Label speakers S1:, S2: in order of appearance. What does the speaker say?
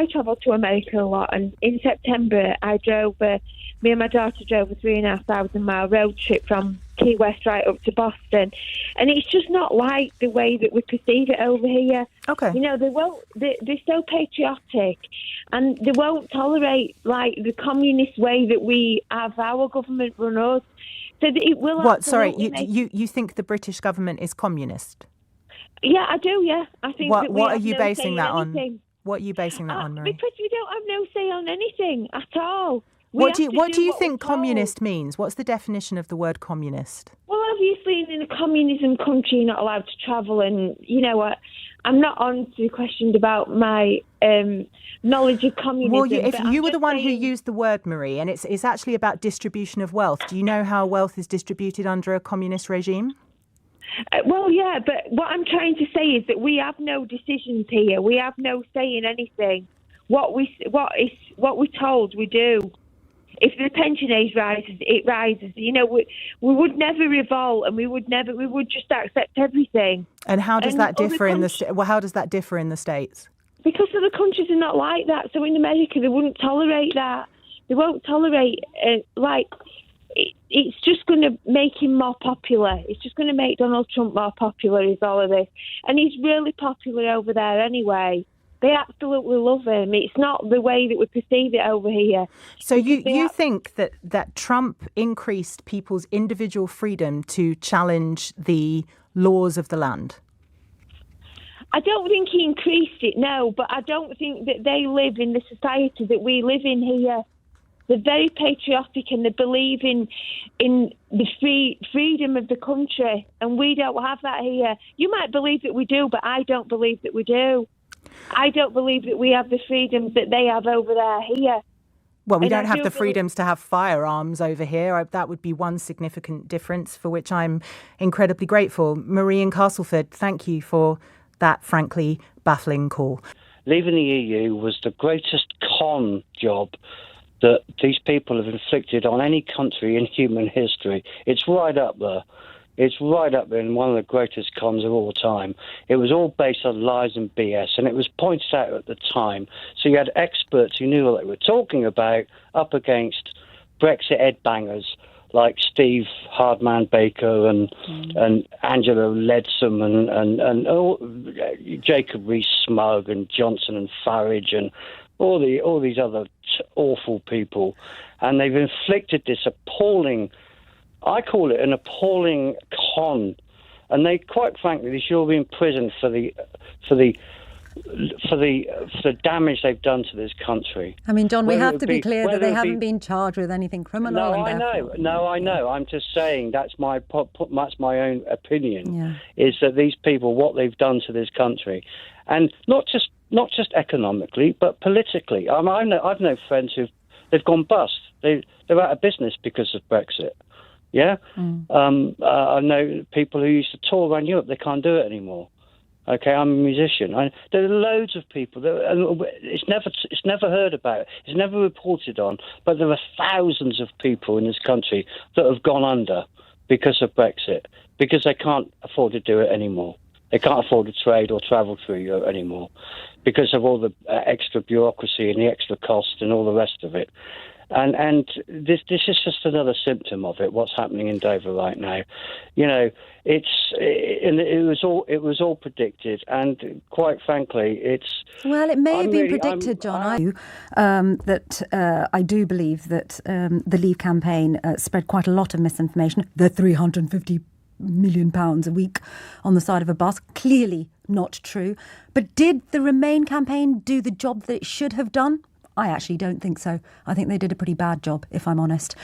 S1: I travel to America a lot, and in September me and my daughter drove a 3,500 mile road trip from Key West right up to Boston, and it's just not like the way that we perceive it over here.
S2: Okay.
S1: You know, they're so patriotic, and they won't tolerate like the communist way that we have our government run us. So that it will.
S2: What? Sorry, you think the British government is communist?
S1: Yeah, I do. Yeah, I think.
S2: What are you basing that on? What are you basing that on, Marie?
S1: Because we don't have no say on anything at all.
S2: What do you think communist means? What's the definition of the word communist?
S1: Well, obviously, in a communism country, you're not allowed to travel, and you know what? I'm not on to be questioned about my knowledge of communism.
S2: Well, if you were the one who used the word, Marie, and it's actually about distribution of wealth. Do you know how wealth is distributed under a communist regime?
S1: Well, yeah, but what I'm trying to say is that we have no decisions here. We have no say in anything. What we're told, we do. If the pension age rises, it rises. You know, we would never revolt, and we would just accept everything.
S2: And how does that differ in the? Well, how does that differ in the States?
S1: Because other countries are not like that. So in America, they wouldn't tolerate that. They won't tolerate it's just going to make him more popular. It's just going to make Donald Trump more popular, is all of this. And he's really popular over there anyway. They absolutely love him. It's not the way that we perceive it over here.
S2: So you think that Trump increased people's individual freedom to challenge the laws of the land?
S1: I don't think he increased it, no, but I don't think that they live in the society that we live in here. They're very patriotic, and they believe in the freedom of the country, and we don't have that here. You might believe that we do, but I don't believe that we do. I don't believe that we have the freedoms that they have over there here.
S2: Well, we don't have the freedoms to have firearms over here. That would be one significant difference for which I'm incredibly grateful. Marie in Castleford, thank you for that frankly baffling call.
S3: Leaving the EU was the greatest con job that these people have inflicted on any country in human history. It's right up there. It's right up there in one of the greatest cons of all time. It was all based on lies and BS, and it was pointed out at the time. So you had experts who knew what they were talking about up against Brexit headbangers like Steve Hardman Baker and Angela Leadsom and Jacob Rees-Mogg and Johnson and Farage and all these other awful people. And they've inflicted this appalling, I call it an appalling con. And they, quite frankly, they should all be in prison for the damage they've done to this country.
S4: I mean, John, we have to be clear that they haven't been charged with anything criminal.
S3: No, I know. I'm just saying that's my own opinion. Yeah. Is that these people, what they've done to this country, and not just economically, but politically. I've known friends they've gone bust. They're out of business because of Brexit. Yeah. I know people who used to tour around Europe. They can't do it anymore. Okay, I'm a musician. There are loads of people. It's never heard about. It's never reported on. But there are thousands of people in this country that have gone under because of Brexit, because they can't afford to do it anymore. They can't afford to trade or travel through Europe anymore because of all the extra bureaucracy and the extra cost and all the rest of it. And this is just another symptom of it. What's happening in Dover right now? You know, it was all predicted, and quite frankly,
S4: it may have been predicted, John. I do believe that the Leave campaign spread quite a lot of misinformation. The £350 million a week on the side of a bus, clearly not true. But did the Remain campaign do the job that it should have done? I actually don't think so. I think they did a pretty bad job, if I'm honest.